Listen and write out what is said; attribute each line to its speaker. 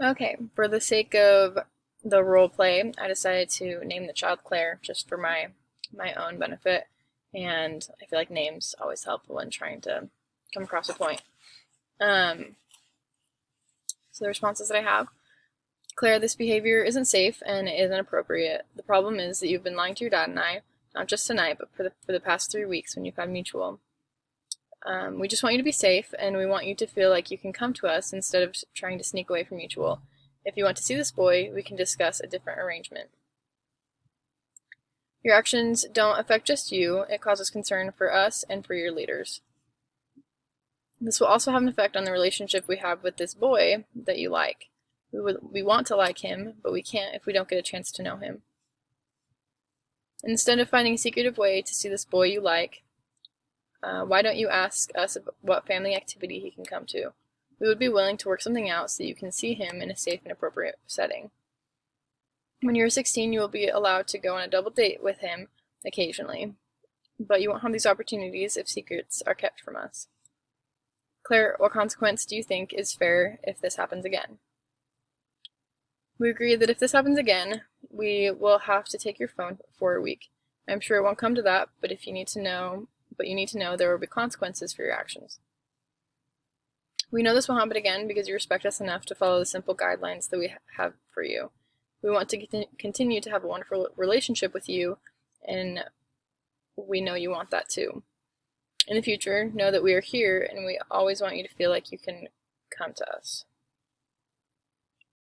Speaker 1: Okay, for the sake of the role play, I decided to name the child Claire just for my own benefit, and I feel like names always help when trying to come across a point. Um, so the responses that I have: Claire, this behavior isn't safe and it isn't appropriate. The problem is that you've been lying to your dad and I, not just tonight, but for the past 3 weeks when you've had mutual. We just want you to be safe, and we want you to feel like you can come to us instead of trying to sneak away from mutual. If you want to see this boy, we can discuss a different arrangement. Your actions don't affect just you, it causes concern for us and for your leaders. This will also have an effect on the relationship we have with this boy that you like. We want to like him, but we can't if we don't get a chance to know him. Instead of finding a secretive way to see this boy you like, why don't you ask us what family activity he can come to? We would be willing to work something out so you can see him in a safe and appropriate setting. When you're 16, you will be allowed to go on a double date with him occasionally, but you won't have these opportunities if secrets are kept from us. Claire, what consequence do you think is fair if this happens again? We agree that if this happens again, we will have to take your phone for a week. I'm sure it won't come to that, but you need to know there will be consequences for your actions. We know this won't happen again because you respect us enough to follow the simple guidelines that we have for you. We want to continue to have a wonderful relationship with you, and we know you want that too. In the future, know that we are here and we always want you to feel like you can come to us.